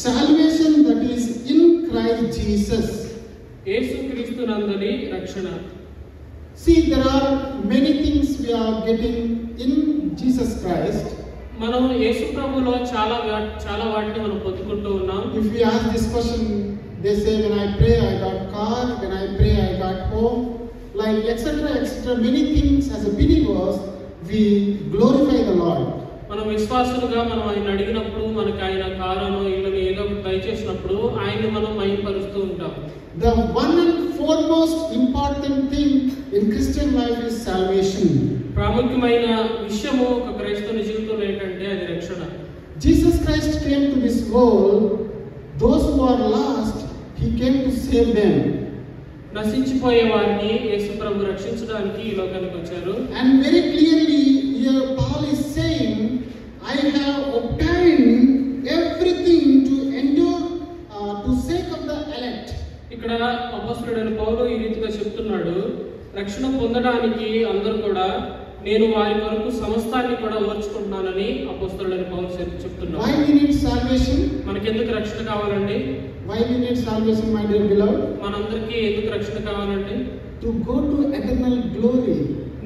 salvation that is in Christ Jesus. యేసు క్రీస్తునందలి రక్షణ. See, there are many things we are getting in Jesus Christ. మనం యేసు ప్రభులో చాలా వాటిని మనం పొందుకుంటూ ఉన్నాం. If we ask this question, they say, when I pray I got car, when I pray I got home, like etc. Many things as a believers we glorify the Lord. మనం విశ్వాసులుగా మనం ఆయన అడిగినప్పుడు మనకి ఆయన కారును ఇల్లుని ఏదో ఒకటి దయచేసినప్పుడు ఆయన్ని మనం మహిమపరుస్తూ ఉంటాం. The one and foremost important thing in Christian life is salvation. ప్రాముఖ్యమైన విషయము ఒక క్రైస్తవుని జీవితంలో ఏంటంటే అది రక్షణ. Jesus Christ came to this world. Those who are lost, he came to save them. నశించిపోయే వారిని యేసు ప్రభు రక్షించడానికి ఈ లోకానికి వచ్చారు. And very clearly here Paul is saying, I have obtained everything to endure to sake of the elect. ఇక్కడ అపోస్తలుడైన పౌలు ఈ రీతిగా చెప్తున్నాడు, రక్షణ పొందడానికి అందరూ కూడా నేను వారి కొరకు సమస్తాన్ని కూడా ఓర్చుకుంటున్నానని అపోస్తలుడైన పౌలు చెప్తున్నాడు. Why we need salvation? మనకి ఎందుకు రక్షణ కావాలండి? Why we need salvation, my dear beloved? మనందరికీ ఎందుకు రక్షణ కావాలండి? To go to eternal glory.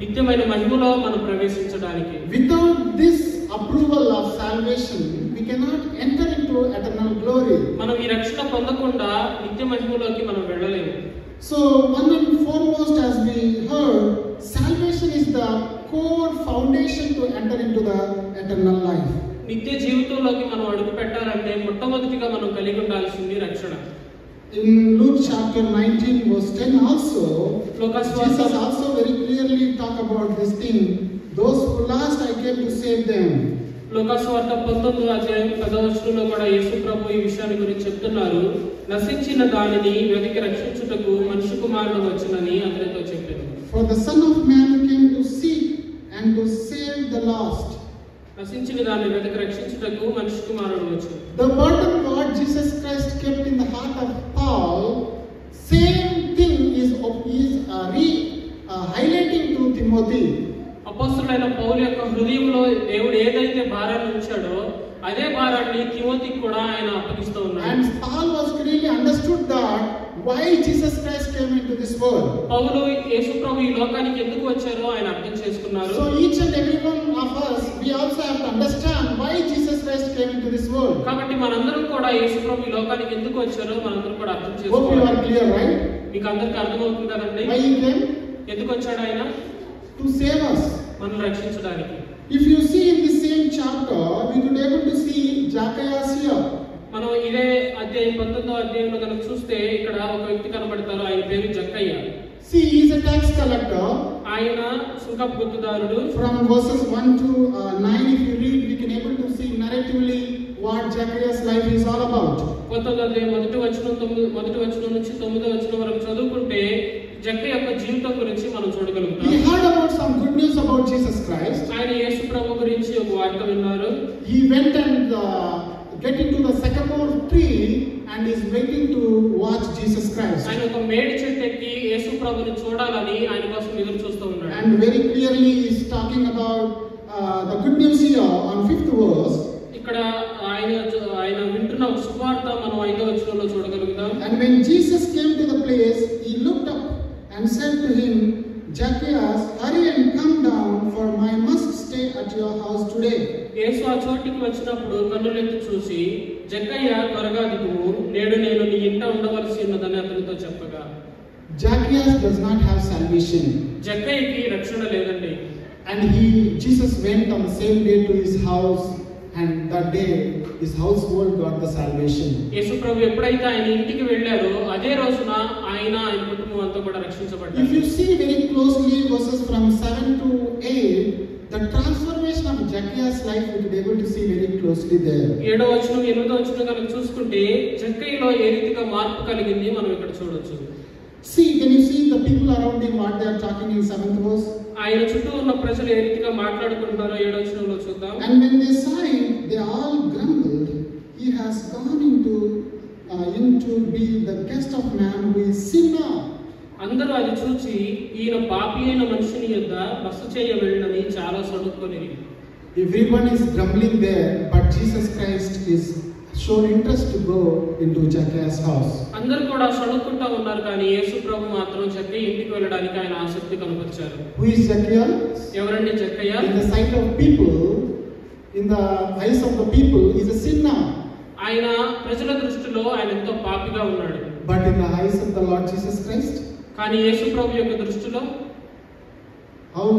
నిత్యమైన మహిమలో మనం ప్రవేశించడానికి. Without this approval of salvation, we cannot enter into eternal glory. మనం ఈ రక్షణ పొందకుండా నిత్య మహిమలోకి మనం వెళ్ళలేము. So one and foremost, as we heard, salvation is the core foundation to enter into the eternal life. నిత్య జీవితంలోకి మనం అడుగు పెట్టాలంటే మొట్టమొదటిగా మనం కలిగి ఉండాల్సింది రక్షణ. In Luke chapter 19 verse 10 also, Jesus also very clearly talk about this thing. Those who lost, I came to save them. లోకాసువార్త 19వ అధ్యాయం 10వ వచనంలో కూడా యేసు ప్రభు ఈ విషయాన్ని గురించి చెప్తున్నారు. నశించిన దానిని వెతికి రక్షించుటకు మనుష్య కుమారుడు వచ్చునని అందరితో చెప్పారు. For the Son of Man came to seek and to save the lost. నశించిన దాన్ని వెతికి రక్షించుటకు మనుష్య కుమారుడు వచ్చును. The burden what Jesus Christ kept in the heart of Paul, same thing is highlighting to Timothy. అపోస్తలుడైన పౌలు యొక్క హృదయంలో దేవుడు ఏదైతే భారాన్ని ఉంచాడో అదే భారాన్ని తిమోతికి కూడా ఆయన అప్పగిస్తూ ఉన్నాడు. And Paul was clearly understood that why Jesus Christ came into this world. పౌలు యేసు ప్రభు ఈ లోకానికి ఎందుకు వచ్చారో ఆయన అర్థం చేసుకున్నారు. So each and every one of us, we also have to understand why Jesus Christ came into this world. కాబట్టి మనందరం కూడా యేసు ప్రభు ఈ లోకానికి ఎందుకు వచ్చారో మనందరం కూడా అర్థం Hope you చేసుకోవాలి. are clear, right? మీకు అందరికీ అర్థమవుతుంది కదండి Why he came? ఎందుకు వచ్చాడు ఆయన? To save us. మనల్ని రక్షించడానికి. If you see in the same chapter, we could able to see Zacchaeus here. మనం ఇదే అధ్యాయం 19వ అధ్యాయంలో కనుక చూస్తే ఇక్కడ ఒక వ్యక్తి కనబడతారు. ఆయన పేరు జక్కయ్య. See, he is a tax collector. ఆయన సుంకపు గుర్తుదారుడు. From verses 1 to 9, if you read, we can able to see narratively what Zacchaeus' life is all about. 19వ అధ్యాయం మొదటి వచనం నుంచి 9వ వచనం వరకు చదువుకుంటే జక్కయ్య యొక్క జీవితం గురించి మనం చూడగలుగుతాం. He heard about some good news about Jesus Christ. ఆయన యేసు ప్రభు గురించి ఒక వార్త విన్నారు. He went and get into the sycamore tree and is waiting to watch Jesus Christ. ఆయన ఒక మేడి చెట్టు ఎక్కి యేసు ప్రభుని చూడాలని ఆయన కోసం ఎదురు చూస్తూ ఉన్నాడు. And very clearly he is talking about the good news here on 5th verse. ఇక్కడ ఆయన వింటున్న ఒక సువార్త మనం 5వ వచనంలో చూడగలుగుతాం. And when Jesus came to the place, he looked up and said to him, Zacchaeus, hurry and come down, for I must stay at your house today. యేసు ఆ చోటికి వచ్చినప్పుడు కన్నులెత్తి చూసి, జక్కయ్య త్వరగా దిగుము, నేడు నేను నీ ఇంట ఉండవలసి ఉన్నదని అతనితో చెప్పగా. Zacchaeus does not have salvation. జక్కయ్యకి రక్షణ లేదండి. And Jesus went on the same day to his house, and that day his household got the salvation. యేసు ప్రభు ఎప్పుడైతే ఆయన ఇంటికి వెళ్ళారో అదే రోజున ఆయన కుటుంబం అంతా కూడా రక్షించబడ్డారు. If you see very closely verses from 7 to 8, the transformation of Zacchaeus' life we could able to see very closely there. 7వ వచనం 8వ వచనం కనుక చూసుకుంటే జక్కయ్యలో ఏ రీతిగా మార్పు కలిగింది మనం ఇక్కడ చూడొచ్చు. See, can you see the people around him what they are talking in 7th verse? ఆయన చుట్టూ ఉన్న ప్రజలు ఏ రీతిగా మాట్లాడుకుంటున్నారో 7వ వచనంలో చూద్దాం. And when they saw him, they all grumbled. He has gone into be the guest of man who is sinner. అందరూ అది చూసి ఈయన పాపి అయిన మనుషుని యొద్ద బస చేయ వెళ్ళని చాలా సడుక్కొనిరి. Everyone is grumbling there, but Jesus Christ is showed interest to go into Zacchaeus' house. అందరూ కూడా సణుక్కుంటా ఉన్నారు, కానీ యేసు ప్రభు మాత్రం జక్కయ్య ఇంటికి వెళ్ళడానికి ఆయన ఆసక్తి కనపరిచారు. Who is Zacchaeus? ఎవరండి జక్కయ్య? In the sight of people, in the eyes of the people, he is a sinner. ఆయన ప్రజల దృష్టిలో ఆయన ఎంతో పాపిగా ఉన్నాడు. But in the eyes of the Lord Jesus Christ, కానీ యేసు ప్రభు యొక్క దృష్టిలో how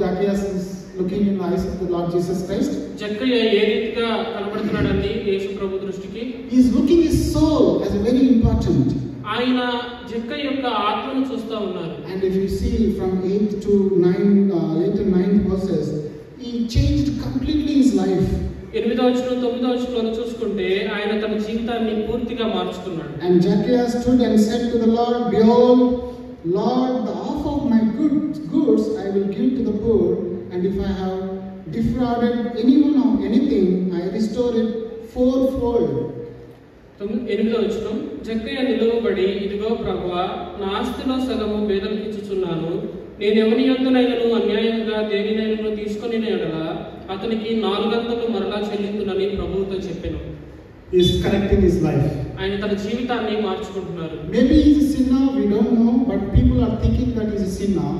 Zacchaeus is looking in the eyes of the Lord Jesus Christ? జక్కయ్య ఏ రీతిగా కనబడుతున్నాడండి యేసు ప్రభు దృష్టికి? He is looking his soul as a very important. ఆయన జక్కయ్య యొక్క ఆత్మను చూస్తా ఉన్నారు. And if you see from 8 to 9 verses, he changed completely his life. 8వ వచనం 9వ వచనంలో చూసుకుంటే ఆయన తన జీవితాన్ని పూర్తిగా మార్చుకున్నాడు. And Zacchaeus stood and said to the Lord, "Behold, Lord, the half of my goods I will give to the poor, and if I have defrauded anyone of anything, I restore it fourfold." 8వ వచనం, జక్కయ్య నిలువబడి, ఇదిగో ప్రభువా, నా ఆస్తిలో సగము పేదలకు ఇచ్చుచున్నాను. నేను ఎవరి యొద్దనైనను అన్యాయంగా దేనినైనను తీసుకొని ఎడల అతనికి 4 గంటలు మరలా చెల్లించునని ప్రభువుతో చెప్పాను. He is correcting his life. ఆయన తన జీవితాన్ని మార్చుకుంటున్నారు. Maybe he is a sinner, we don't know, but people are thinking that he is a sinner.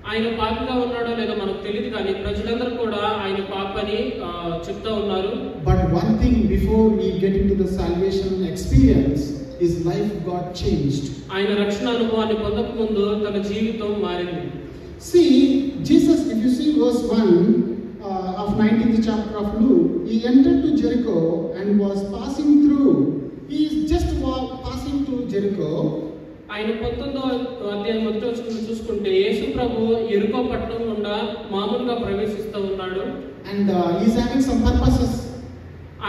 ఆయన పాపిగా ఉన్నాడో లేదో మనకు తెలియదు, కానీ ప్రజలందరూ కూడా ఆయన పాపని చెప్తా ఉన్నారు. But one thing, before we get into the salvation experience, his life got changed. ఆయన రక్షణ అనుభవాన్ని పొందక ముందు తన జీవితం మారింది. See, Jesus, if you see verse 1 of 19th chapter of Luke, he entered to Jericho and was passing through. He is just passing through Jericho. ఆయన 19వ అధ్యాయం 1వ వచనం చూసుకుంటే యేసు ప్రభు యెరికో పట్టణం గుండా మామూలుగా ప్రవేశిస్తూ ఉన్నాడు. And he is having some purposes.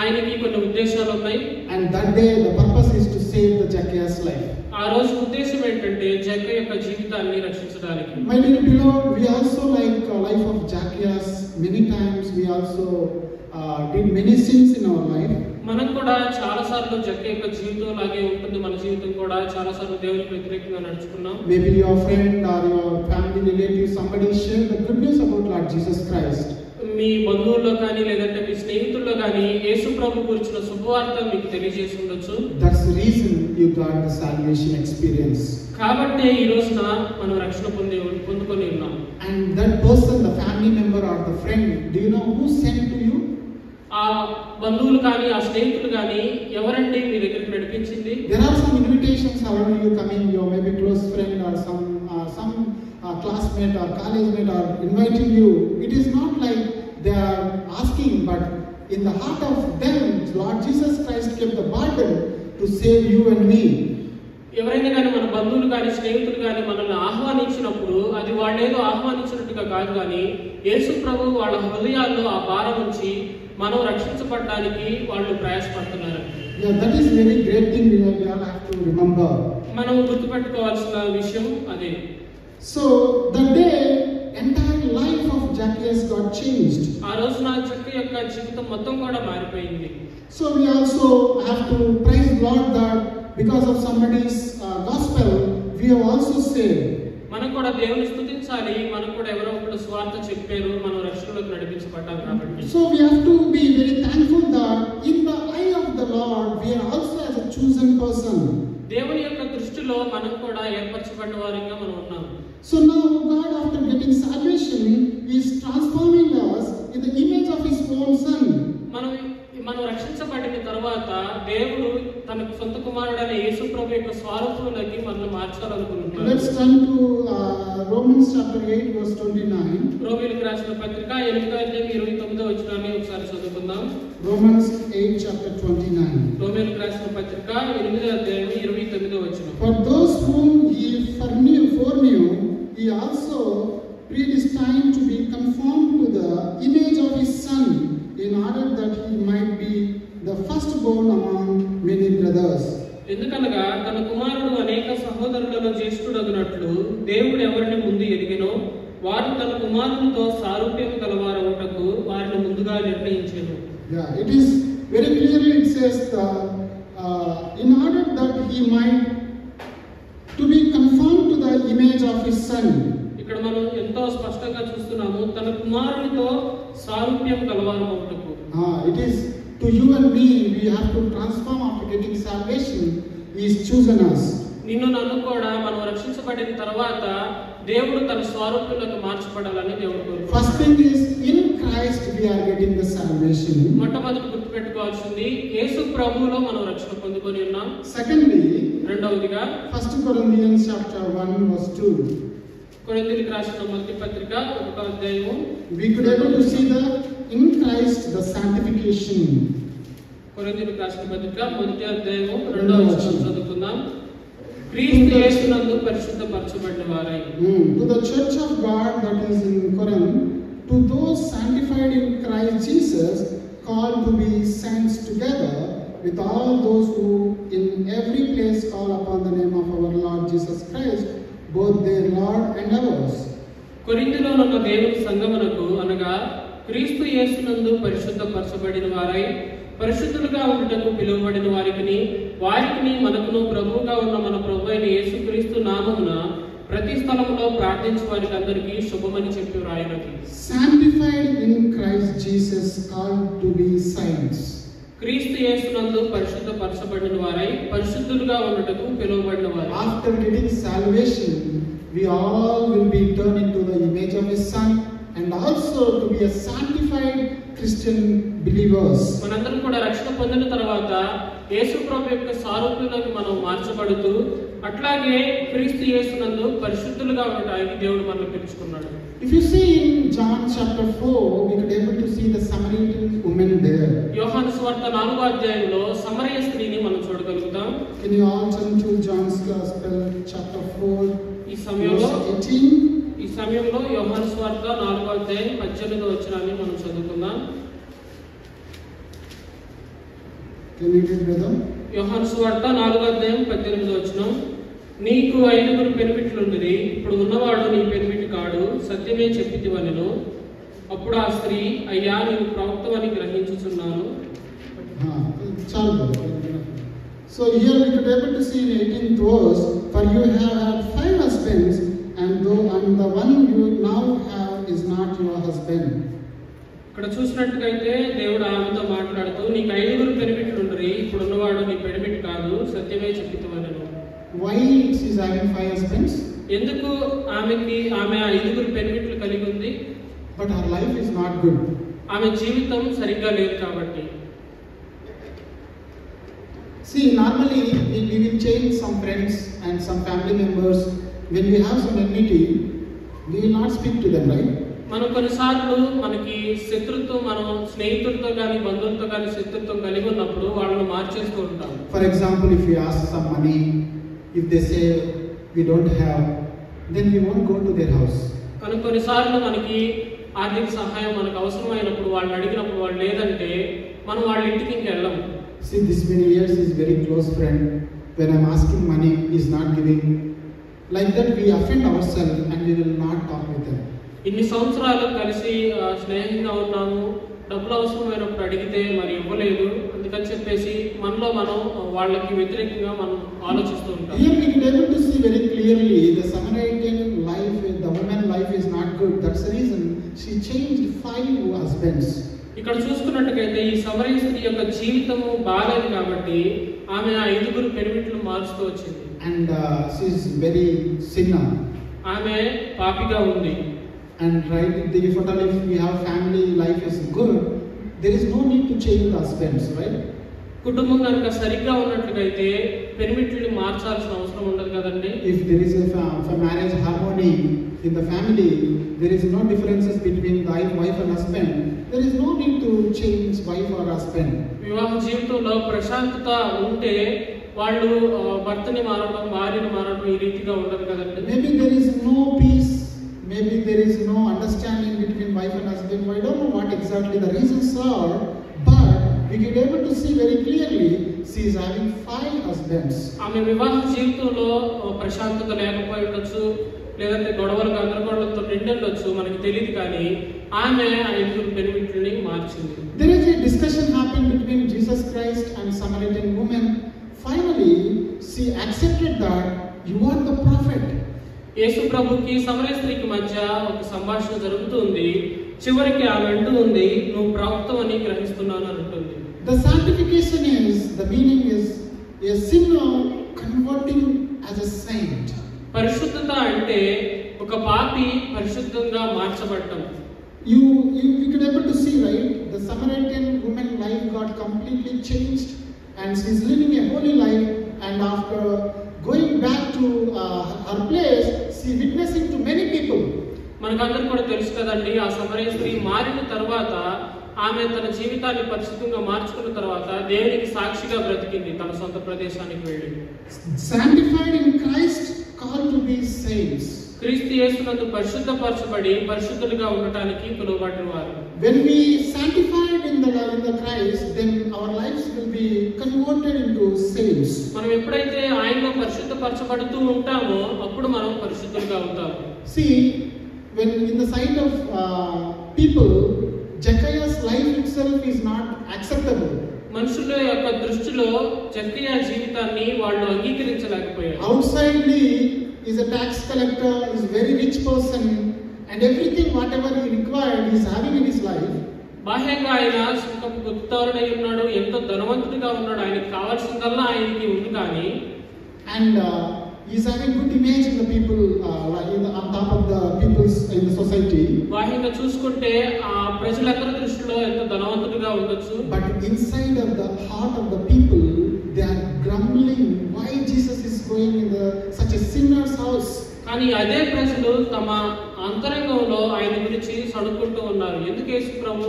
ఆయనకి కొన్ని ఉద్దేశాలు ఉన్నాయి. And that day the purpose is to save the Zacchaeus life. ఆ రోజు ఉద్దేశం ఏంటంటే జక్కయ్య యొక్క జీవితాన్ని రక్షించడానికి. My dear beloved, we also like life of Zacchaeus. Many times we also did many sins in our life. మనం కూడా చాలా సార్లు జక్కయ్య యొక్క జీవితం లాగే ఉంటుంది. మన జీవితం కూడా చాలా సార్లు దేవునికి వ్యతిరేకంగా నడుచుకున్నాం. Maybe your friend or your family relative, somebody shared the good news about Lord Jesus Christ. మీ బంధువుల్లో కానీ లేదంటే మీ స్నేహితుల్లో కానీ యేసు ప్రభు గురించిన శుభవార్త మీకు తెలియజేసి ఉండొచ్చు. That's the reason you got the salvation experience. కాబట్టి ఈ రోజున మనం రక్షణ పొందుకొని ఉన్నాం. And that person, the family member or the friend, do you know who sent to you? ఆ బంధువులు కానీ ఆ స్నేహితులు కానీ ఎవరండి మీ దగ్గరికి నడిపించింది? There are some invitations around you coming. Your maybe close friend or some classmate or college mate are inviting you. It is not like they are asking, but in the heart of them, Lord Jesus Christ kept the burden to save you and me. ఎవరైనా కానీ మన బంధువులు కానీ స్నేహితులు కానీ మనల్ని ఆహ్వానించినప్పుడు అది వాళ్ళేదో ఆహ్వానించినట్టుగా కాదు, కానీ యేసు ప్రభు వాళ్ళ హృదయాల్లో ఆ భారం ఉంచి మనం రక్షించబడడానికి వాళ్ళు ప్రయాసపడుతున్నారు. Yeah, that is very great thing we all have to remember. మనం గుర్తుపెట్టుకోవాల్సిన విషయం అదే. So the day entire life of Zacchaeus got changed. ఆ రోజున జక్కయ్య యొక్క జీవితం మొత్తం కూడా మారిపోయింది. So we also have to praise Lord that because of somebody's gospel we have also saved. మనం కూడా దేవుని స్తుతించాలి. మనం కూడా ఎవరో ఒకరు స్వార్థ చెప్పారు, మనం రక్షణలోకి నడిపించబడ్డాం కాబట్టి. So we have to be very thankful that in the eye of the Lord we are also as a chosen person. దేవుని యొక్క దృష్టిలో మనం కూడా ఏర్పరచబడిన వారిగా మనం ఉన్నాం. So now God, after getting salvation, is transforming us in the image of His own Son. మనం రక్షించబడిన తర్వాత దేవుడు తన సొంత కుమారుడైన యేసు ప్రభు యొక్క స్వరూపంలోకి మనల్ని మార్చాలనుకుంటున్నాడు. Let's turn to Romans chapter 8 verse 29. రోమీయులకు రాసిన పత్రిక 8వ అధ్యాయం 29వ వచనాన్ని ఒకసారి చదువుకుందాం. Romans 8 chapter 29. రోమీయులకు రాసిన పత్రిక 8వ అధ్యాయం 29వ వచనం. For those whom He foreknew, He also predestined to be conformed to the image of His Son, in order that He might be the firstborn among many brothers. ఎందుకనగా తన కుమారుడు అనేక సహోదరులలో జ్యేష్ఠుడగునట్లు దేవుడు ఎవరిని ముందు ఎరిగెనో వారు తన కుమారునితో సారూప్యం గలవారవుటకు వారిని ముందుగా నిర్ణయించెను. Yeah, it is very clearly it says in order that He might to be conformed to the image of His Son. ఇక్కడ మనం ఎంతో స్పష్టంగా చూస్తున్నాము, తన కుమారునితో సారూప్యం గలవారవుటకు. It is to you and me, we have to transform after getting salvation. He has chosen us. నిన్ను నన్ను కూడా మనం రక్షించబడిన తర్వాత దేవుడు తన స్వరూపంలోకి మార్చబడాలని దేవుడు కోరుకుంటున్నాడు. First thing is, in Christ we are getting the salvation. మొట్టమొదటి గుర్తుపెట్టుకోవాల్సింది యేసు ప్రభువులో మనం రక్షణ పొందుకొని ఉన్నాం. Secondly, రెండవదిగా 1 Corinthians chapter 1 verse 2. కొరింథీయులకు రాసిన మొదటి పత్రిక 1వ అధ్యాయము. We could able to see the in Christ the sanctification. కొరింథీయులకు రాసిన పత్రిక మొదటి అధ్యాయము 2వ వచనం చదువుకుందాం. క్రీస్తు యేసునందు పరిశుద్ధపరచబడిన వారై. To the church of God that is in Corinth, to those sanctified in Christ Jesus, called to be saints together with all those who in every place call upon the name of our Lord Jesus Christ, both their Lord and ours. కొరింథీలో ఉన్న దేవుని సంఘమునకు అనగా క్రీస్తు యేసునందు పరిశుద్ధపరచబడిన వారై పరిశుద్ధులుగా ఉండుటకు పిలువబడిన వారికి మనకును ప్రభువుగా ఉన్న మన ప్రభు అయిన యేసుక్రీస్తు నామమున ప్రతి స్థలములో ప్రార్థించు వారికి అందరికీ శుభమని చెప్పి వ్రాయినది. Sanctified in Christ Jesus, called to be saints. క్రీస్తు యేసునందు పరిశుద్ధపరచబడిన వారై పరిశుద్ధులుగా ఉండుటకు పిలువబడిన వారు. After getting salvation, we all will be turned into the image of His Son, and also to be a sanctified Christian believers. మనందరం కూడా రక్షణ పొందిన తర్వాత యేసు ప్రభు యొక్క సారూప్యంలోకి మనం మార్చబడుతూ అట్లాగే క్రీస్తు యేసునందు పరిశుద్ధులుగా ఉండడానికి దేవుడు మనల్ని పిలుచుకున్నాడు. If you see in John chapter 4, we could able to see the Samaritan woman there. యోహాను సువార్త 4వ అధ్యాయంలో సమరయ స్త్రీని మనం చూడగలుగుతాం. Can you all turn to John's Gospel chapter 4? ఈ సమయంలో 18. యోహాను సువార్త 4వ అధ్యాయం 18వ వచనాన్ని మనం చదువుకుందాం. Can you read, brother? యోహాను సువార్త 4వ అధ్యాయం 18వ వచనం. నీకు 5 పెనిమిట్లుండిరి, ఇప్పుడు ఉన్నవాడు నీ పెనిమిటి కాడు, సత్యమే చెప్పితివనెను. అప్పుడు ఆ స్త్రీ, అయ్యా నీవు ప్రవక్తవని గ్రహించుచున్నాను. So here we could able to see in 18th verse, for you have had 5 husbands, and the one you now have is not your husband. ఇక్కడ చూసినట్టుగైతే దేవుడు ఆమెతో మాట్లాడుతూ నీకు 5 పెనిమిట్లుండిరి, ఇప్పుడు ఉన్నవాడు నీ పెనిమిటి కాదు, సత్యమే చెప్పితివనెను. Why she is having 5 husbands? ఎందుకు ఆమె 5 పెనిమిట్లు కలిగి ఉంది? But her life is not good. ఆమె జీవితం సరిగ్గా లేదు కాబట్టి. See, normally we will change some friends and some family members. When we have some enmity, we will not speak to them, right? మనం కొన్నిసార్లు మనకి శత్రుత్వం, మనం స్నేహితులతో కానీ బంధువులతో కానీ శత్రుత్వం కలిగి ఉన్నప్పుడు వాళ్ళని మార్చేస్తూ ఉంటాం. For example, if we ask some money, if they say we don't have, then we won't go to their house. కానీ కొన్నిసార్లు మనకి ఆర్థిక సహాయం మనకు అవసరమైనప్పుడు వాళ్ళని అడిగినప్పుడు వాళ్ళు లేదంటే మనం వాళ్ళ ఇంటికి ఇంకెళ్ళం. See, this many years is very close friend. When I'm asking money, he's not giving. Like that we offend ourselves and we will not talk with them. ఇన్ని సంవత్సరాలు కలిసి స్నేహంగా ఉన్నాము, డబ్బులు అవసరమైనప్పుడు అడిగితే మరి ఇవ్వలేదు, అందుకని చెప్పేసి మనలో మనం వాళ్ళకి వ్యతిరేకంగా మనం ఆలోచిస్తూ ఉంటాం. Here we can able to see very clearly the Samaritan life, the woman life is not good. That's the reason she changed 5 husbands. ఇక్కడ చూసుకున్నట్టుగైతే ఈ సమరయ స్త్రీ యొక్క జీవితము బాలేదు కాబట్టి ఆమె 5 పెనిమిట్లు మారుస్తూ వచ్చింది. And she is very sinner. ఆమె పాపిగా ఉంది. And right, if we have family life is good, there is no need to change the husbands, right? కుటుంబం కనుక సరిగ్గా ఉన్నట్లయితే పెనిమిట్లని మార్చాల్సిన అవసరం ఉండదు కదండి. If there is a marriage harmony in the family, there is no differences between the wife and husband. There is no need to change wife or husband. వివాహ జీవితంలో ప్రశాంతత ఉంటే వాళ్ళు భర్తని మారడం, భార్యని మారడం ఈ రీతిగా ఉండదు కదండి. Maybe there is no peace, maybe there is no understanding between wife and husband. I don't know what exactly the reasons are, but we get able to see very clearly she is having 5 husbands. ఆమె వివాహ జీవితంలో ప్రశాంతత లేకపోయి ఉండొచ్చు, లేదంటే గొడవలు గందరగోళంతో నిండొచ్చు, మనకి తెలియదు. కానీ ఆమె 5 పెనిమిట్లని మార్చింది. There is a discussion happened between Jesus Christ and Samaritan woman. Finally, she accepted that you are the prophet. యేసు ప్రభుకి సమరయ స్త్రీకి మధ్య ఒక సంభాషణ జరుగుతుంది. చివరికి ఆమె అంటూ ఉంది, నువ్వు ప్రవక్తవని గ్రహిస్తున్నాను అని అంటుంది. The sanctification is, the meaning is a sinner converting as a saint. పరిశుద్ధత అంటే ఒక పాపి పరిశుద్ధంగా మార్చబడటం. You could able to see, right? The Samaritan woman life got completely changed, and she is living a holy life. And after going back to her place, she witnessing to many people. మనకందరికీ కూడా తెలుసు కదండి, ఆ సమరయ స్త్రీ మారిన తర్వాత ఆమె తన జీవితాన్ని పరిశుద్ధంగా మార్చుకున్న తర్వాత దేవునికి సాక్షిగా బ్రతికింది తన సొంత ప్రదేశానికి వెళ్ళి. Sanctified in Christ, called to be saints. క్రీస్తు యేసునందు పరిశుద్ధపరచబడి పరిశుద్ధులుగా ఉండటానికి పిలువబడిన వారు. When we sanctified in the Christ, then our lives will be converted into saints. మనం ఎప్పుడైతే ఆయనలో పరిశుద్ధపరచబడుతూ ఉంటామో అప్పుడు మనం పరిశుద్ధులుగా ఉంటాము. See, when in the sight of people, Jeconiah's life itself is not acceptable. మనుషుల యొక్క దృష్టిలో జక్కయ్య జీవితాన్ని వాళ్ళు అంగీకరించలేకపోయారు. Outsidely is a tax collector, is a very rich person, and everything whatever he required he is having in his life. బాహ్యంగా ఆయన సుఖం గుప్తారుడై ఉన్నాడు, ఎంతో ధనవంతుడిగా ఉన్నాడు, ఆయనకి కావాల్సిందల్లా ఆయనకి ఉంది. కానీ and he is having good image in the people, on top of the peoples in the society. బాహ్యంగా చూసుకుంటే ఆ ప్రజలందరి దృష్టిలో ఎంతో ధనవంతుడిగా ఉండొచ్చు. But inside of the heart of the people, they are grumbling why Jesus is going in such a sinner's house. కానీ అదే ప్రజలు తమ అంతరంగంలో ఆయన గురించి సడుకుంటూ ఉన్నారు, ఎందుకు యేసు ప్రభు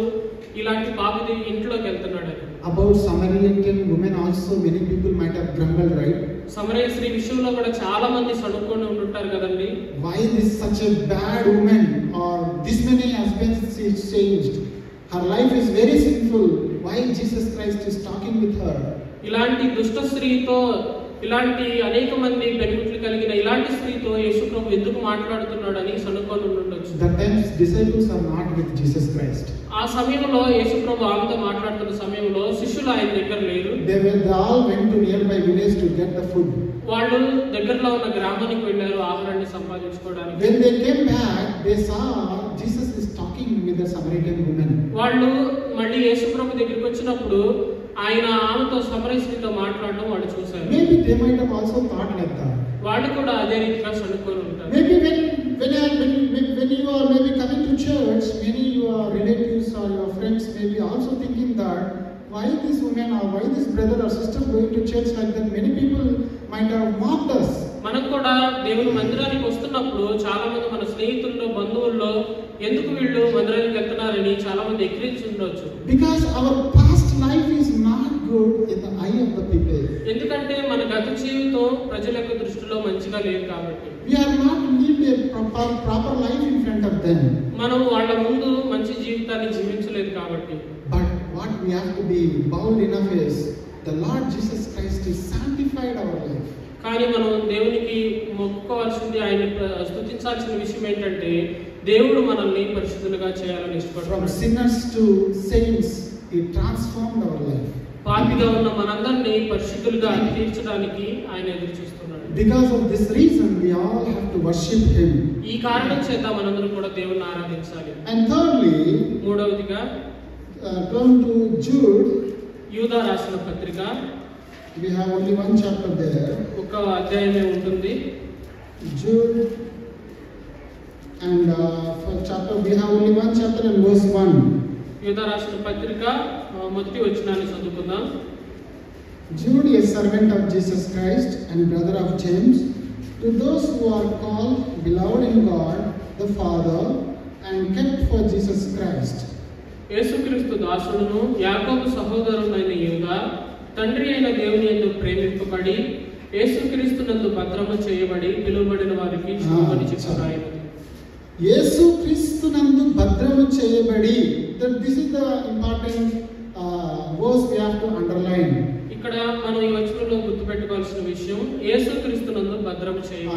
ఇలాంటి పాపి ఇంట్లోకి వెళ్తున్నాడు. About Samaritan woman also many people might have grumbled, right? సమరయ స్త్రీ విషయంలో కూడా చాలా మంది సడుకొని ఉంటుంటారు కదండి. Why this such a bad woman, or this many husbands she changed, her life is very sinful, why Jesus Christ is talking with her? ఇలాంటి దుష్ట స్త్రీతో, ఇలాంటి అనేక మంది బెనిఫిట్లు కలిగిన ఇలాంటి స్త్రీతో యేసు ప్రభు ఎందుకు మాట్లాడుతున్నాడని సనుకొని ఉండొచ్చు. The 10 disciples are not with Jesus Christ. ఆ సమయంలో యేసు ప్రభు ఆమెతో మాట్లాడుతున్న సమయంలో శిష్యులు ఆయన దగ్గర లేరు. They all went to nearby village to get the food. వాళ్ళు దగ్గరలో ఉన్న గ్రామానికి వెళ్ళారు ఆహారాన్ని సంపాదించుకోవడానికి. When they came back, they saw Jesus is talking with the Samaritan woman. వాళ్ళు మళ్ళీ యేసు ప్రభు దగ్గరికి వచ్చినప్పుడు ఆయన ఆమెతో సమరయ స్త్రీతో మాట్లాడడం వాళ్ళు చూశారు. Maybe they might have also thought like that. వాళ్ళు కూడా అదే రీతిగా సనుకొని ఉంటారు. Maybe when you are maybe coming to church, many your relatives or your friends may be also thinking that why this woman or why this brother or sister going to church like that. Many people might have mocked us. మనం కూడా దేవుని మందిరానికి వస్తున్నప్పుడు చాలా మంది మన స్నేహితుల్లో, బంధువుల్లో ఎందుకు వీళ్ళు మందిరానికి వెళ్తున్నారని చాలా మంది ఎక్కిరించి ఉండొచ్చు. Because our past life is not good in the eye of the people. ఎందుకంటే మన గత జీవితం ప్రజల యొక్క దృష్టిలో మంచిగా లేదు కాబట్టి. We are not lived a proper life in front of them. మనం వాళ్ళ ముందు మంచి జీవితాన్ని జీవించలేదు కాబట్టి. But what we have to be bold enough is the Lord Jesus Christ is sanctified our life. కానీ మనం దేవునికి మొక్కుకోవాల్సింది, ఆయన స్తుతించాల్సిన విషయం ఏంటంటే దేవుడు మనల్ని పరిశుద్ధులుగా చేయాలని ఇష్టపడుతున్నాడు. From sinners to saints, he transformed our life. పాపిగా ఉన్న మనందరినీ పరిశుద్ధులుగా తీర్చడానికి ఆయన ఎదురు చూస్తున్నాడు. Because of this reason, we all have to worship him. ఈ కారణం చేత మనందరం కూడా దేవుణ్ణి ఆరాధించాలి. And thirdly, మూడవదిగా turn to Jude. యూదా రాసిన పత్రిక. We have only one chapter there. ఒక అధ్యాయమే ఉంటుంది. Jude, and for chapter we have only one chapter and verse 1. యూదా రాసిన పత్రిక మొదటి వచనాన్ని చదువుకుందాం. Jude, a servant of Jesus Christ and brother of James, to those who are called, beloved in God the Father, and kept for Jesus Christ. యేసుక్రీస్తు దాసుడును యాకోబు సహోదరుడైన యూదా, తండ్రి అయిన దేవుని యందు ప్రేమింపబడి యేసుక్రీస్తునందు భద్రము చేయబడి పిలువబడిన వారికి శుభమని చెప్పారు. యేసుక్రీస్తునందు భద్రము చేయబడి. This is the important verse we have to underline. ఇక్కడ మనం ఈ వచనంలో గుర్తుపెట్టుకోవాల్సిన విషయం యేసుక్రీస్తునందు భద్రము చేయబడి.